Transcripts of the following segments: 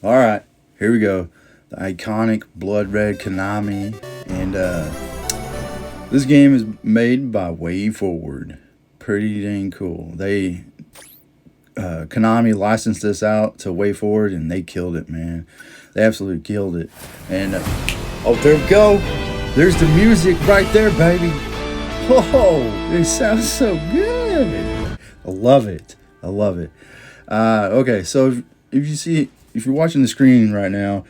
All right, here we go. The iconic blood red Konami, and this game is made by Way Forward. Pretty dang cool. Konami licensed this out to Way Forward, and they killed it, man. They absolutely killed it. And oh, there we go. There's the music right there, baby. Oh, it sounds so good. I love it. I love it. Okay, so if you're watching the screen right now,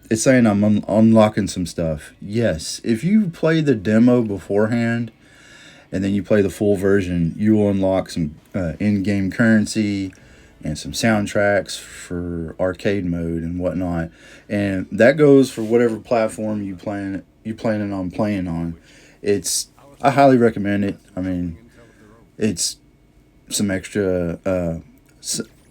it's saying I'm unlocking some stuff. Yes, if you play the demo beforehand and then you play the full version, you will unlock some in-game currency and some soundtracks for arcade mode and whatnot. And that goes for whatever platform you planning on playing on. I highly recommend it. I mean, it's some extra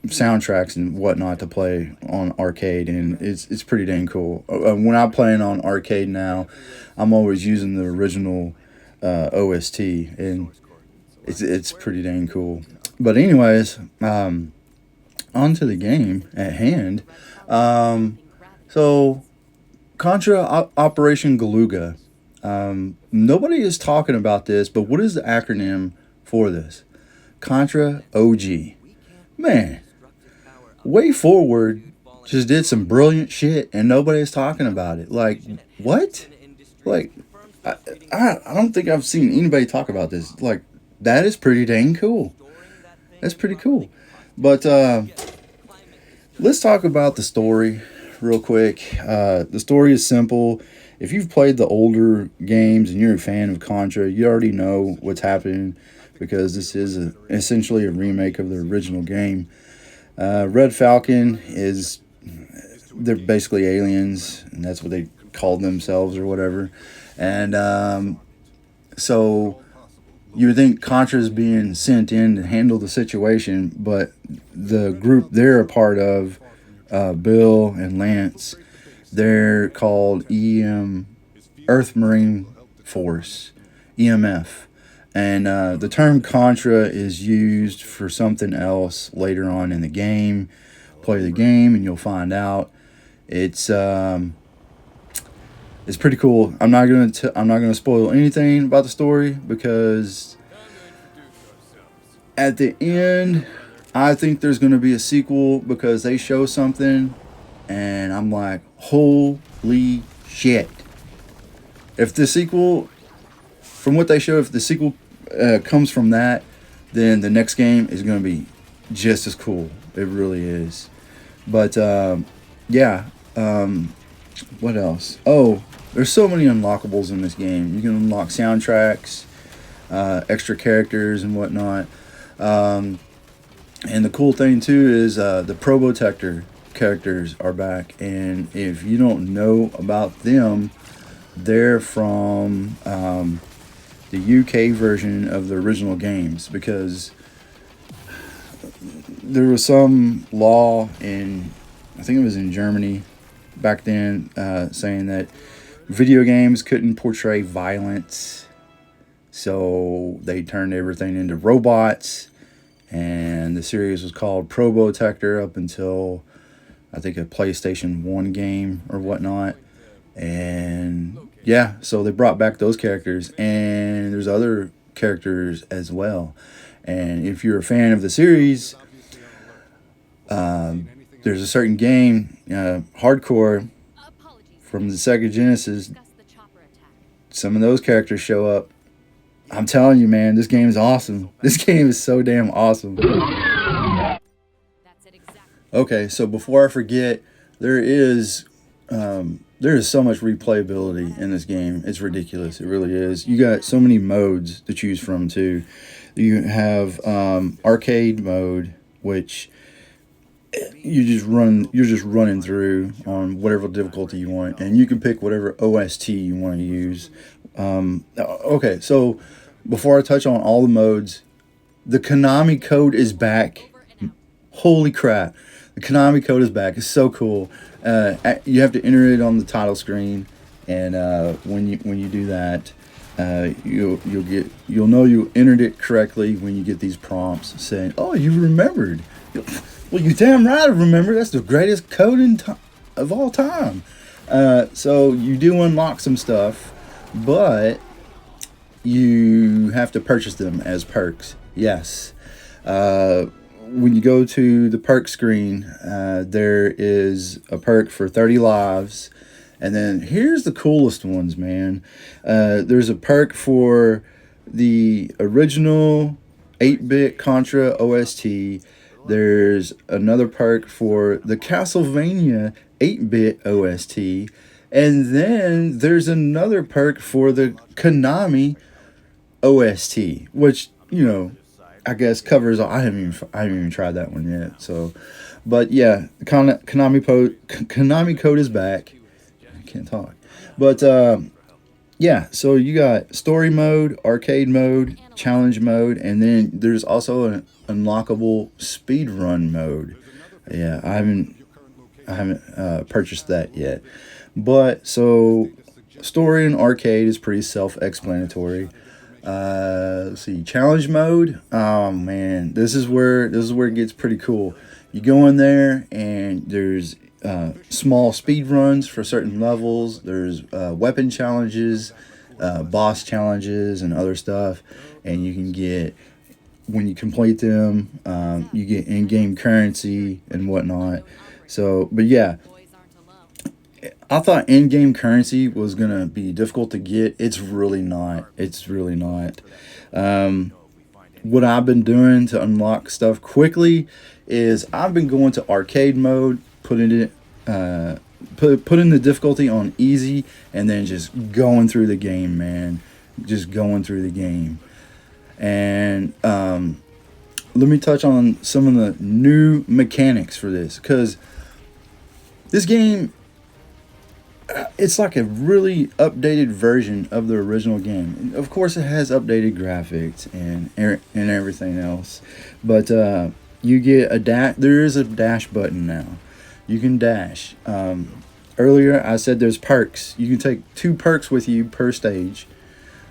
soundtracks and whatnot to play on arcade, and it's pretty dang cool. When I'm playing on arcade now, I'm always using the original OST, and it's pretty dang cool. But anyways, on to the game at hand. So Contra Operation Galuga. Nobody is talking about this, but what is the acronym for this? Contra OG. Man, Way Forward just did some brilliant shit and nobody's talking about it. Like, what? Like, I don't think I've seen anybody talk about this. Like, that is pretty dang cool. That's pretty cool. But let's talk about the story real quick. The story is simple. If you've played the older games and you're a fan of Contra, you already know what's happening because this is essentially a remake of the original game. Red Falcon they're basically aliens, and that's what they called themselves or whatever. And so you would think Contra is being sent in to handle the situation, but the group they're a part of, Bill and Lance, they're called Earth Marine Force, EMF. And the term Contra is used for something else later on in the game. Play the game and you'll find out. It's pretty cool. I'm not gonna spoil anything about the story because at the end, I think there's gonna be a sequel because they show something, and I'm like, holy shit! If the sequel, from what they show, if the sequel comes from that, then the next game is going to be just as cool. It really is. But yeah, what else? Oh, there's so many unlockables in this game. You can unlock soundtracks, extra characters, and whatnot. And the cool thing too is the Probotector characters are back, and if you don't know about them, they're from the UK version of the original games because there was some law in, I think it was in Germany back then, saying that video games couldn't portray violence, so they turned everything into robots, and the series was called Probotector up until I think a PlayStation 1 game or whatnot. And yeah, so they brought back those characters, and there's other characters as well. And if you're a fan of the series, there's a certain game, Hardcore, from the Sega Genesis. Some of those characters show up. I'm telling you, man, this game is awesome. This game is so damn awesome. Okay, so before I forget, there is so much replayability in this game. It's ridiculous. It really is. You got so many modes to choose from too. You have arcade mode, which you're just running through on whatever difficulty you want, and you can pick whatever OST you want to use. Okay, so before I touch on all the modes, the Konami code is back. Holy crap. The Konami code is back. It's so cool. You have to enter it on the title screen, and when you do that, you'll know you entered it correctly when you get these prompts saying, "Oh, you remembered. Well, you damn right I remember. That's the greatest code of all time. So you do unlock some stuff, but you have to purchase them as perks. Yes. When you go to the perk screen, there is a perk for 30 lives. And then here's the coolest ones, man. There's a perk for the original 8-bit Contra OST. There's another perk for the Castlevania 8-bit OST. And then there's another perk for the Konami OST, which, you know, I guess covers. I haven't even tried that one yet. So, but yeah, Konami code is back. I can't talk, but yeah. So you got story mode, arcade mode, challenge mode, and then there's also an unlockable speed run mode. Yeah, I haven't purchased that yet, but so story and arcade is pretty self-explanatory. Let's see, challenge mode. Oh man, this is where it gets pretty cool. You go in there and there's small speed runs for certain levels. There's weapon challenges, boss challenges, and other stuff. And you can get, when you complete them, you get in-game currency and whatnot. So, but yeah, I thought in-game currency was gonna be difficult to get. It's really not. It's really not. What I've been doing to unlock stuff quickly is I've been going to arcade mode, putting it, putting the difficulty on easy, and then just going through the game, man. Just going through the game. And let me touch on some of the new mechanics for this, because this game, it's like a really updated version of the original game. And of course, it has updated graphics and everything else. But you get a dash. There is a dash button now. You can dash. Earlier, I said there's perks. You can take 2 perks with you per stage,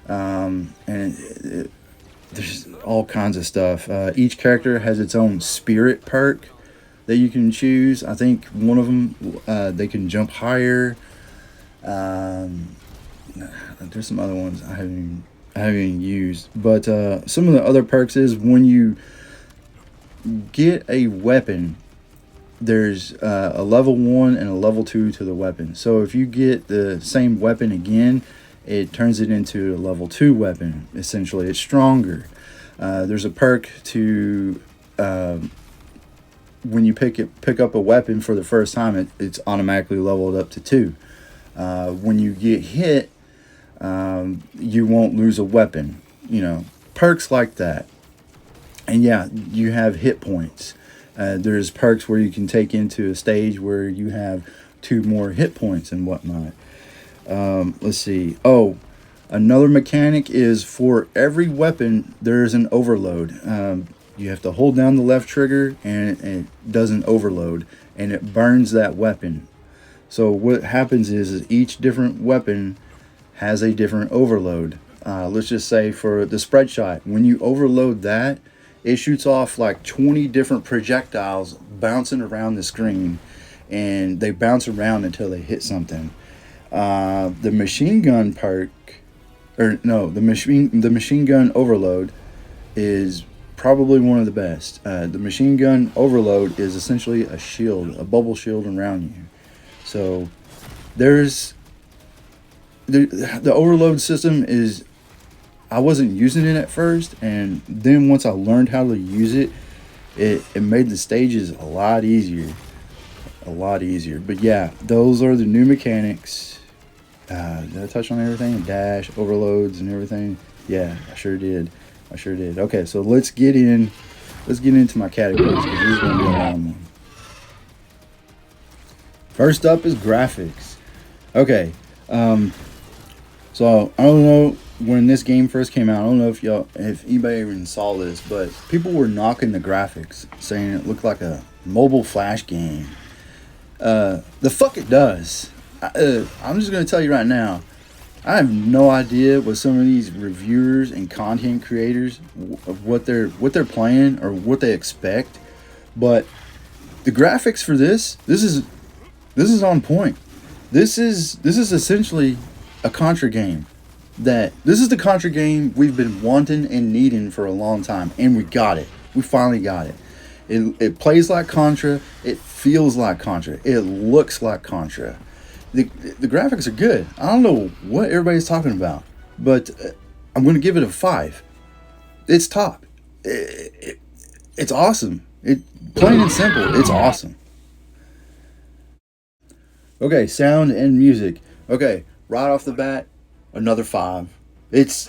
and there's all kinds of stuff. Each character has its own spirit perk that you can choose. I think one of them, they can jump higher. There's some other ones I haven't even used, but some of the other perks is when you get a weapon, there's a level 1 and a level 2 to the weapon. So if you get the same weapon again, it turns it into a level 2 weapon. Essentially, it's stronger. There's a perk to when you pick up a weapon for the first time, it's automatically leveled up to 2. When you get hit, you won't lose a weapon. You know, perks like that. And yeah, you have hit points. There's perks where you can take into a stage where you have 2 more hit points and whatnot. Let's see. Oh, another mechanic is for every weapon, there's an overload. You have to hold down the left trigger and it doesn't overload, and it burns that weapon. So what happens is each different weapon has a different overload. Let's just say for the spread shot, when you overload that, it shoots off like 20 different projectiles bouncing around the screen, and they bounce around until they hit something. The machine gun perk, or no, the machine gun overload is probably one of the best. The machine gun overload is essentially a shield, a bubble shield around you. So there's the overload system is, I wasn't using it at first, and then once I learned how to use it, it made the stages a lot easier. But yeah, those are the new mechanics. Did I touch on everything? Dash, overloads, and everything? Yeah, I sure did. Okay, so let's get into my categories, because this is going to be a long one. First up is graphics. Okay, so I don't know when this game first came out. I don't know if anybody even saw this, but people were knocking the graphics, saying it looked like a mobile Flash game. The fuck it does. I'm just gonna tell you right now, I have no idea what some of these reviewers and content creators, of what they're playing or what they expect. But the graphics for this is on point. This is essentially a Contra game. This is the Contra game we've been wanting and needing for a long time, and we got it. We finally got it. It plays like Contra. It feels like Contra. It looks like Contra. The graphics are good. I don't know what everybody's talking about, but I'm going to give it a 5. It's top. It's awesome. Plain and simple, it's awesome. Okay, sound and music. Okay, right off the bat, another 5. It's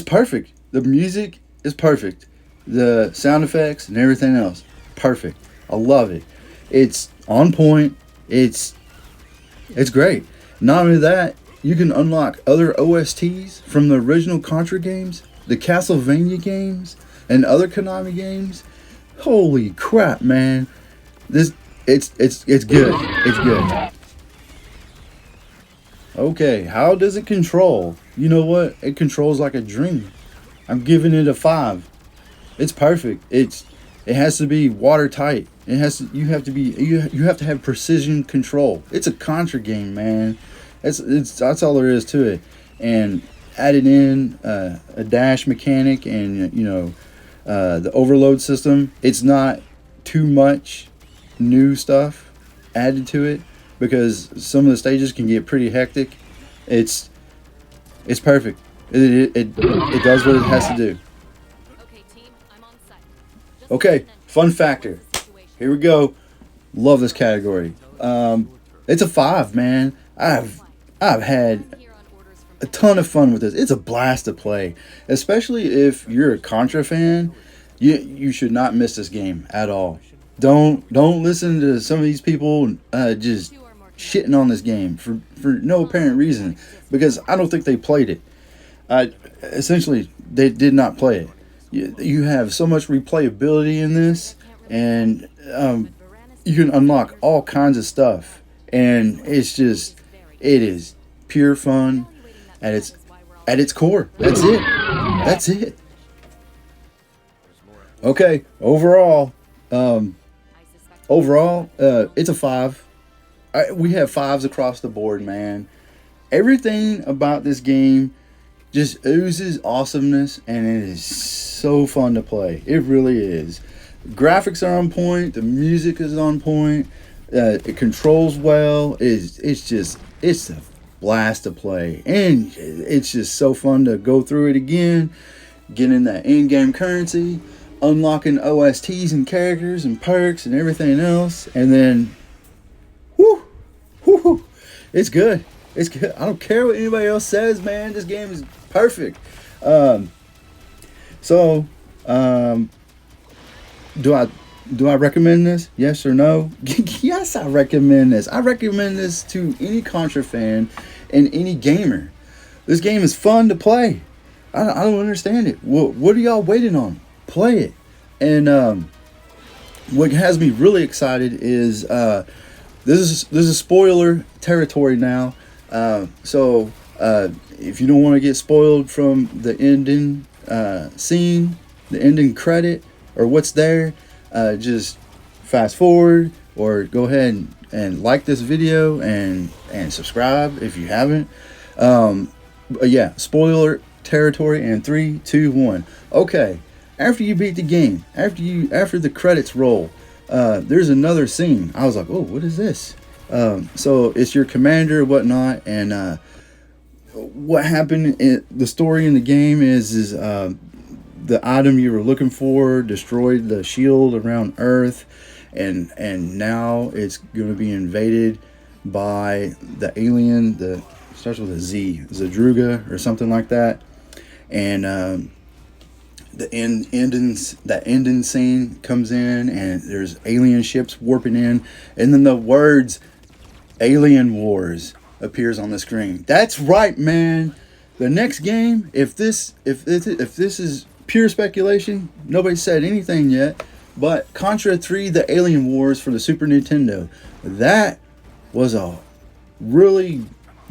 perfect. The music is perfect. The sound effects and everything else, perfect. I love it. It's on point. It's great. Not only that, you can unlock other OSTs from the original Contra games, the Castlevania games, and other Konami games. Holy crap, man! It's good. It's good. Okay, how does it control? You know what? It controls like a dream. I'm giving it a 5. It's perfect. It has to be watertight. You have to have precision control. It's a Contra game, man. That's all there is to it. And added in a dash mechanic and the overload system. It's not too much new stuff added to it because some of the stages can get pretty hectic. It's perfect. It does what it has to do. Okay, fun factor. Here we go. Love this category. It's a 5, man. I've had a ton of fun with this. It's a blast to play, especially if you're a Contra fan. You should not miss this game at all. Don't listen to some of these people just shitting on this game for no apparent reason, because I don't think they played it. Essentially, they did not play it. You have so much replayability in this, and you can unlock all kinds of stuff, and it is pure fun at its core. That's it. Okay, overall, it's a 5. We have 5s across the board, man. Everything about this game just oozes awesomeness, and it is so fun to play. It really is. Graphics are on point. The music is on point. It controls well. It's a blast to play, and it's just so fun to go through it again, getting that in-game currency, unlocking OSTs and characters and perks and everything else, and then, it's good. It's good. I don't care what anybody else says, man. This game is perfect. Do I recommend this? Yes or no? Yes, I recommend this. I recommend this to any Contra fan and any gamer. This game is fun to play. I don't understand it. What are y'all waiting on? Play it. And what has me really excited is this is spoiler territory now. So if you don't want to get spoiled from the ending scene, the ending credit, or what's there, just fast forward or go ahead and like this video and subscribe if you haven't. But yeah, spoiler territory in 3, 2, 1. Okay, after you beat the game, after the credits roll, there's another scene. I was like, oh, what is this? So it's your commander or whatnot, and what happened in the story in the game is the item you were looking for destroyed the shield around Earth, and now it's going to be invaded by the alien. The starts with a Z, Zadruga or something like that, and the ending scene comes in, and there's alien ships warping in, and then the words "Alien Wars" appears on the screen. That's right, man. The next game, if this is pure speculation, nobody said anything yet, but Contra 3: The Alien Wars for the Super Nintendo, that was a really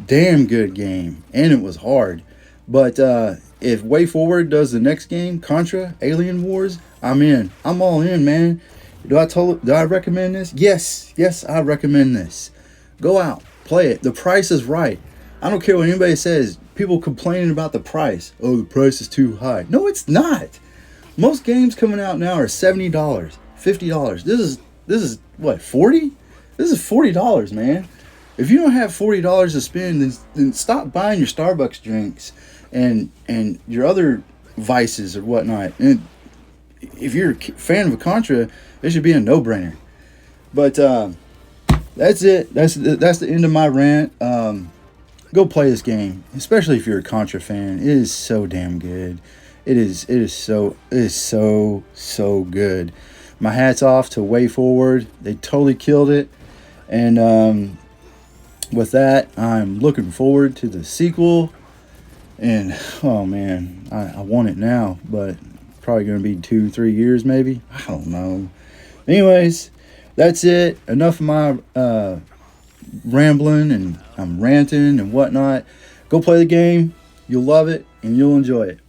damn good game, and it was hard. But if Way Forward does the next game, Contra Alien Wars, I'm in. I'm all in, man. Do I recommend this? Yes, I recommend this. Go out, play it. The price is right. I don't care what anybody says. People complaining about the price. Oh, the price is too high. No, it's not. Most games coming out now are $70, $50. This is what, 40? This is $40, man. If you don't have $40 to spend, then stop buying your Starbucks drinks and your other vices or whatnot. And if you're a fan of a Contra, it should be a no-brainer. But that's it. That's the end of my rant. Go play this game, especially if you're a Contra fan. It is so damn good. It is so good. My hat's off to Way Forward. They totally killed it. And with that, I'm looking forward to the sequel. And oh man, I want it now, but probably gonna be 2-3 years maybe. I don't know. Anyways, that's it. Enough of my rambling and I'm ranting and whatnot. Go play the game. You'll love it and you'll enjoy it.